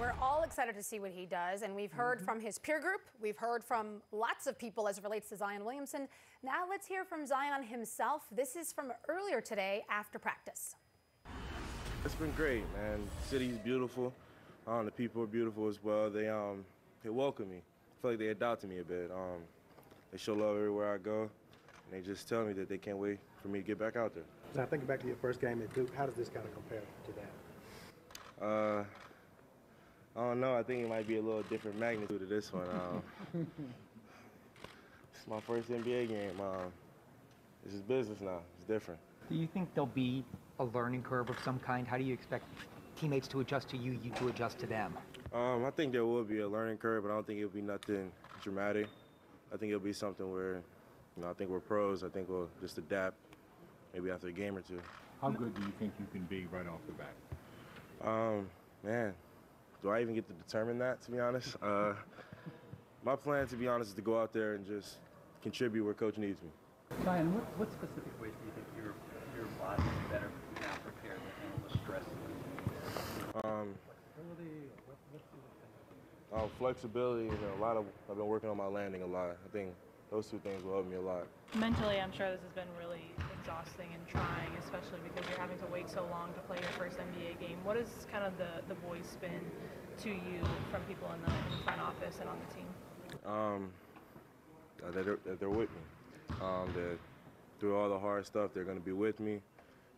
We're all excited to see what he does, and we've heard from his peer group. We've heard from lots of people as it relates to Zion Williamson. Now let's hear from Zion himself. This is from earlier today after practice. It's been great, man. The city's beautiful. The people are beautiful as well. They welcome me. I feel like they adopted me a bit. They show love everywhere I go, and they just tell me that they can't wait for me to get back out there. Now, thinking back to your first game at Duke, how does this kind of compare to that? I don't know. I think it might be a little different magnitude to this one. It's my first NBA game. This is business now. It's different. Do you think there'll be a learning curve of some kind? How do you expect teammates to adjust to you, you to adjust to them? I think there will be a learning curve, but I don't think it'll be nothing dramatic. I think it'll be something where, I think we're pros. I think we'll just adapt maybe after a game or two. How good do you think you can be right off the bat? Man, do I even get to determine that, to be honest? My plan, to be honest, is to go out there and just contribute where Coach needs me. Zion, what specific ways do you think your body is better now prepared to handle the stress? Flexibility, I've been working on my landing a lot. I think those two things will help me a lot. Mentally, I'm sure this has been really exhausting and trying, especially because you're having to wait so long to play your first NBA game. What has kind of the voice been to you from people in the front office and on the team? That they're with me. That through all the hard stuff, they're going to be with me.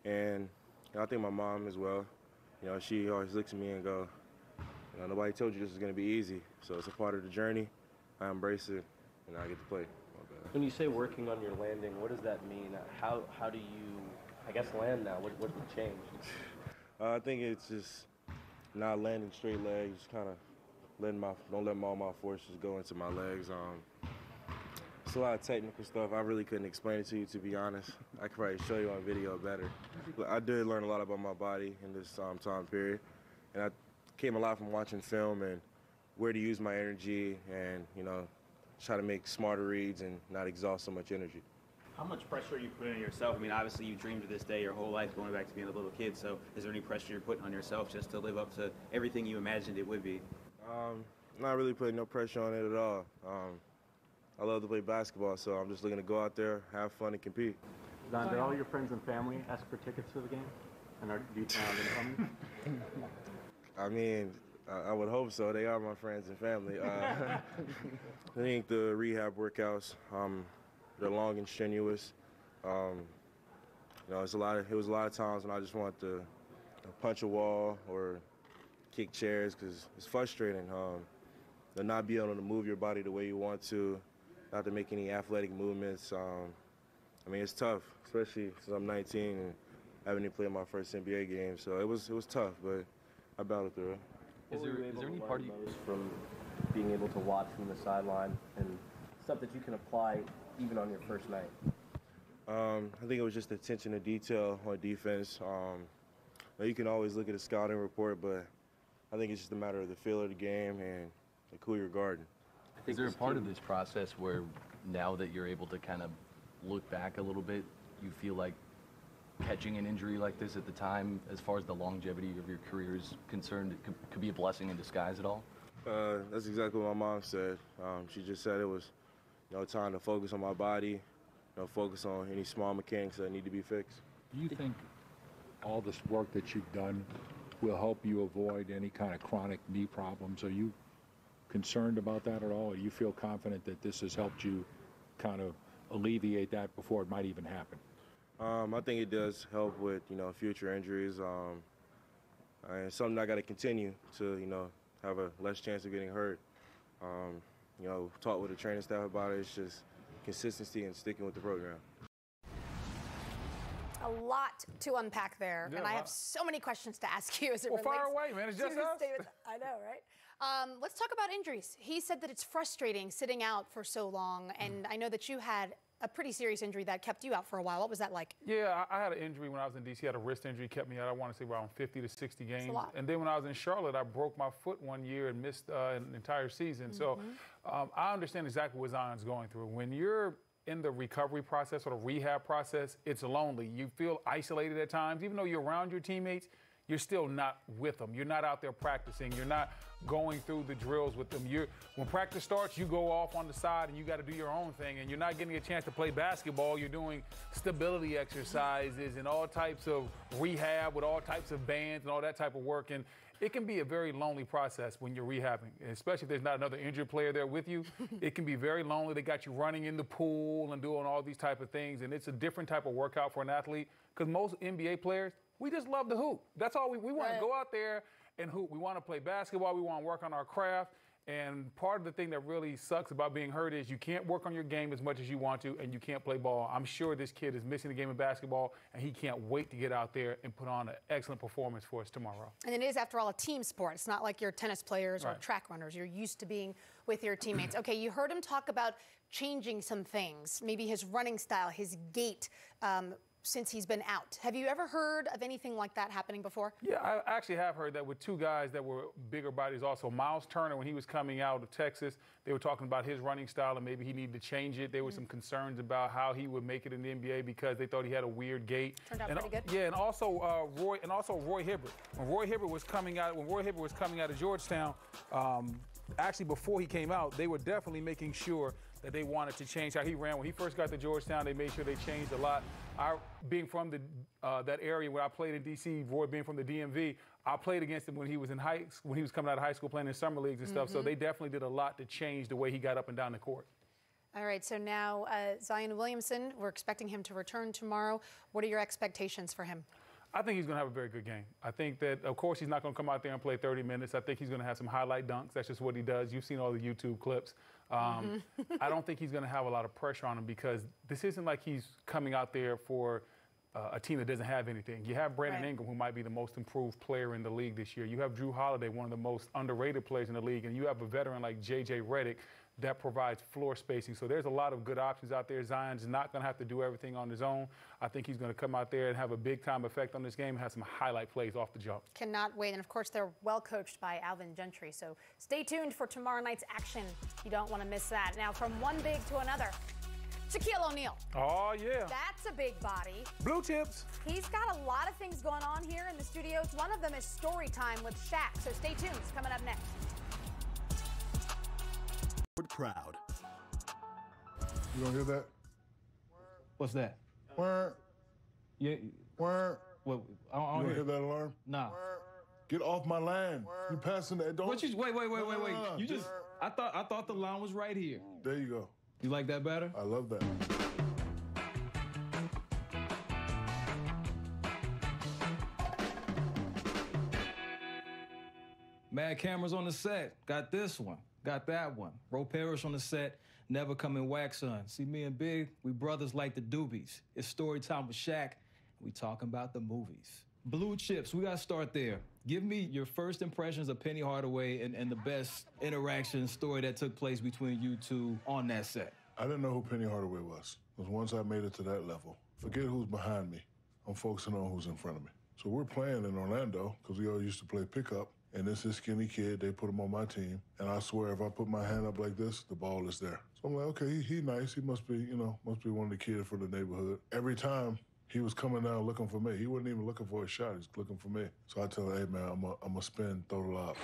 And I think my mom as well. She always looks at me and go, nobody told you this is going to be easy. So it's a part of the journey. I embrace it, and I get to play. When you say working on your landing, what does that mean? How do you, land now? What changed? I think it's just not landing straight legs, just kind of don't let all my forces go into my legs. It's a lot of technical stuff. I really couldn't explain it to you, to be honest. I could probably show you on video better. But I did learn a lot about my body in this time period, and I came a lot from watching film and where to use my energy and, try to make smarter reads and not exhaust so much energy. How much pressure are you putting on yourself? Obviously you dreamed of this day your whole life going back to being a little kid, so is there any pressure you're putting on yourself just to live up to everything you imagined it would be? Not really putting no pressure on it at all. I love to play basketball, so I'm just looking to go out there, have fun, and compete. Don, did all your friends and family ask for tickets for the game? And do you plan on coming? I would hope so. They are my friends and family. I think the rehab workouts, they're long and strenuous. It was a lot of times when I just wanted to punch a wall or kick chairs because it's frustrating to not be able to move your body the way you want to, not to make any athletic movements. It's tough, especially since I'm 19 and I haven't even played my first NBA game. So it was tough, but I battled through it. Is there any part of you from being able to watch from the sideline and stuff that you can apply even on your first night? I think it was just attention to detail on defense. You can always look at a scouting report, but I think it's just a matter of the feel of the game and who you're guarding. Is there a part of this process where now that you're able to kind of look back a little bit, you feel like catching an injury like this at the time, as far as the longevity of your career is concerned, it could be a blessing in disguise at all? That's exactly what my mom said. She just said it was, time to focus on my body, focus on any small mechanics that need to be fixed. Do you think all this work that you've done will help you avoid any kind of chronic knee problems? Are you concerned about that at all? Or do you feel confident that this has helped you kind of alleviate that before it might even happen? I think it does help with, future injuries. And it's something I got to continue to, have a less chance of getting hurt. Talk with the training staff about it. It's just consistency and sticking with the program. A lot to unpack there, and I have so many questions to ask you as it relates. Fire away, man. It's just us. I know, right? Let's talk about injuries. He said that it's frustrating sitting out for so long, and I know that you had a pretty serious injury that kept you out for a while. What was that like? Yeah, I had an injury when I was in D.C. I had a wrist injury, kept me out, I want to say, around 50 to 60 games. That's a lot. And then when I was in Charlotte, I broke my foot one year and missed an entire season. So I understand exactly what Zion's going through. When you're in the recovery process or the rehab process, it's lonely. You feel isolated at times. Even though you're around your teammates, you're still not with them. You're not out there practicing. You're not going through the drills with them. When practice starts, you go off on the side and you got to do your own thing, and you're not getting a chance to play basketball. You're doing stability exercises and all types of rehab with all types of bands and all that type of work. And it can be a very lonely process when you're rehabbing, especially if there's not another injured player there with you. It can be very lonely. They got you running in the pool and doing all these type of things, and it's a different type of workout for an athlete, because most NBA players, we just love to hoop. That's all we want to go out there and hoop. We want to play basketball. We want to work on our craft. And part of the thing that really sucks about being hurt is you can't work on your game as much as you want to, and you can't play ball. I'm sure this kid is missing the game of basketball, and he can't wait to get out there and put on an excellent performance for us tomorrow. And it is, after all, a team sport. It's not like you're tennis players or track runners. You're used to being with your teammates. Okay, you heard him talk about changing some things, maybe his running style, his gait, since he's been out. Have you ever heard of anything like that happening before? Yeah, I actually have heard that with two guys that were bigger bodies also. Miles Turner, when he was coming out of Texas, they were talking about his running style and maybe he needed to change it. There were some concerns about how he would make it in the NBA because they thought he had a weird gait. Turned out pretty good. Yeah, and also Roy Hibbert. When Roy Hibbert was coming out of Georgetown, actually before he came out, they were definitely making sure that they wanted to change how he ran. When he first got to Georgetown, they made sure they changed a lot. Being from that area where I played in D.C., Roy being from the DMV, I played against him when he was coming out of high school playing in summer leagues and stuff. So they definitely did a lot to change the way he got up and down the court. All right, so now Zion Williamson, we're expecting him to return tomorrow. What are your expectations for him? I think he's going to have a very good game. I think that, of course, he's not going to come out there and play 30 minutes. I think he's going to have some highlight dunks. That's just what he does. You've seen all the YouTube clips. I don't think he's going to have a lot of pressure on him because this isn't like he's coming out there for a team that doesn't have anything. You have Brandon Ingram, who might be the most improved player in the league this year. You have Drew Holiday, one of the most underrated players in the league. And you have a veteran like J.J. Redick that provides floor spacing. So there's a lot of good options out there. Zion's not going to have to do everything on his own. I think he's going to come out there and have a big-time effect on this game and have some highlight plays off the jump. Cannot wait. And, of course, they're well coached by Alvin Gentry. So stay tuned for tomorrow night's action. You don't want to miss that. Now, from one big to another, Shaquille O'Neal. Oh, yeah. That's a big body. Blue chips. He's got a lot of things going on here in the studios. One of them is story time with Shaq. So stay tuned. It's coming up next. Crowd. You don't hear that? What's that? Word. Yeah. Word. What? I You don't don't hear. hear that alarm? Nah. Get off my land. You passing that? Don't. What you? Wait. No. You just. I thought the line was right here. There you go. You like that better? I love that. Mad cameras on the set. Got this one. Got that one. Ro Parrish on the set. Never come in wax on. See, me and Big, we brothers like the doobies. It's story time with Shaq. We talking about the movies. Blue chips, we got to start there. Give me your first impressions of Penny Hardaway and the best interaction story that took place between you two on that set. I didn't know who Penny Hardaway was. Because once I made it to that level, forget who's behind me. I'm focusing on who's in front of me. So we're playing in Orlando, because we all used to play pickup. And this is skinny kid, they put him on my team. And I swear, if I put my hand up like this, the ball is there. So I'm like, okay, he nice. He must be, must be one of the kids from the neighborhood. Every time he was coming down looking for me. He wasn't even looking for a shot. He was looking for me. So I tell him, hey, man, I'm going to spin, throw the lob.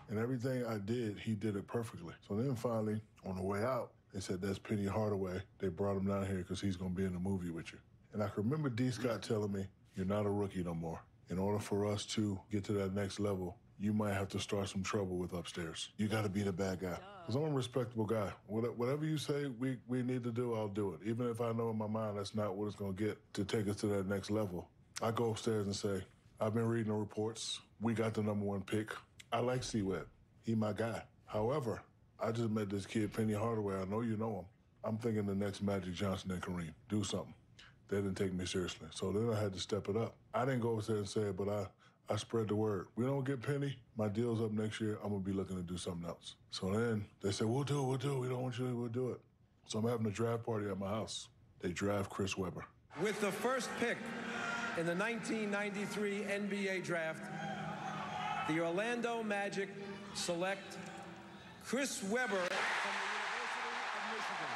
And everything I did, he did it perfectly. So then finally, on the way out, they said, that's Penny Hardaway. They brought him down here because he's going to be in the movie with you. And I can remember D. Scott telling me, you're not a rookie no more. In order for us to get to that next level, you might have to start some trouble with upstairs. You got to be the bad guy. Because I'm a respectable guy. Whatever you say we need to do, I'll do it. Even if I know in my mind that's not what it's going to get to take us to that next level. I go upstairs and say, I've been reading the reports. We got the #1 pick. I like C-Web. He my guy. However, I just met this kid, Penny Hardaway. I know you know him. I'm thinking the next Magic Johnson and Kareem. Do something. They didn't take me seriously. So then I had to step it up. I didn't go upstairs and say it, but I spread the word. We don't get Penny, my deal's up next year. I'm going to be looking to do something else. So then they said, we'll do it. We don't want you to, we'll do it. So I'm having a draft party at my house. They draft Chris Webber. With the first pick in the 1993 NBA draft, the Orlando Magic select Chris Webber from the University of Michigan.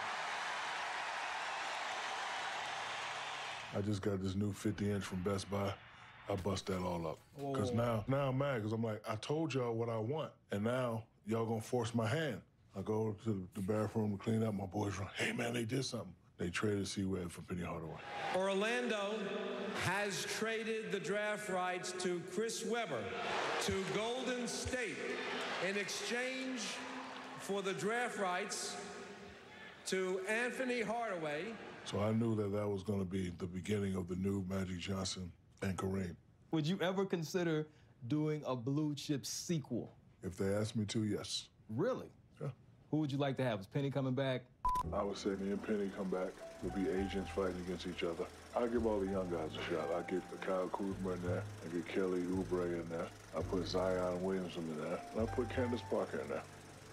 I just got this new 50-inch from Best Buy. I bust that all up. Because now I'm mad because I'm like, I told y'all what I want, and now y'all gonna force my hand. I go to the bathroom to clean up. My boys run, hey, man, they did something. They traded C-Webb for Penny Hardaway. Orlando has traded the draft rights to Chris Webber to Golden State in exchange for the draft rights to Anthony Hardaway. So I knew that was going to be the beginning of the new Magic Johnson and Kareem. Would you ever consider doing a Blue Chip sequel? If they asked me to, yes. Really? Yeah. Who would you like to have? Is Penny coming back? I would say me and Penny come back. We'll be agents fighting against each other. I'll give all the young guys a shot. I'll get Kyle Kuzma in there. I'll get Kelly Oubre in there. I'll put Zion Williamson in there. And I'll put Candace Parker in there.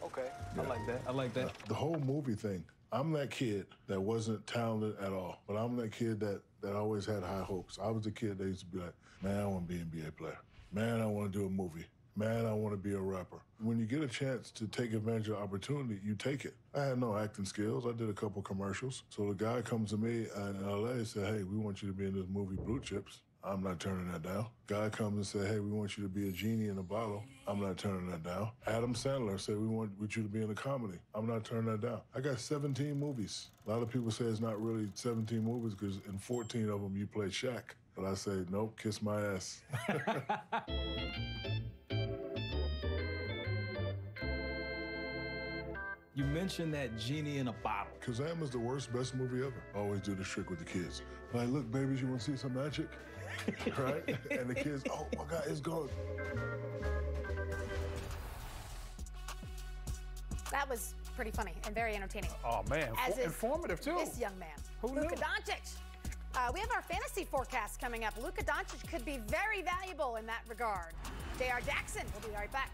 Okay, Yeah. I like that. I like that. The whole movie thing, I'm that kid that wasn't talented at all, but I'm that kid that always had high hopes. I was the kid that used to be like, man, I want to be an NBA player. Man, I want to do a movie. Man, I want to be a rapper. When you get a chance to take advantage of opportunity, you take it. I had no acting skills. I did a couple commercials. So the guy comes to me in LA and said, hey, we want you to be in this movie, Blue Chips. I'm not turning that down. Guy comes and said, hey, we want you to be a genie in a bottle. I'm not turning that down. Adam Sandler said, we want you to be in a comedy. I'm not turning that down. I got 17 movies. A lot of people say it's not really 17 movies because in 14 of them you played Shaq. But I say, nope, kiss my ass. You mentioned that genie in a bottle. Kazam is the worst, best movie ever. I always do this trick with the kids. Like, look, babies, you want to see some magic? Right? And the kids, oh my God, it's gone. That was pretty funny and very entertaining. Oh, man, As is informative, too. This young man, Who Luka knew? Doncic. We have our fantasy forecast coming up. Luka Doncic could be very valuable in that regard. J.R. Jackson will be right back.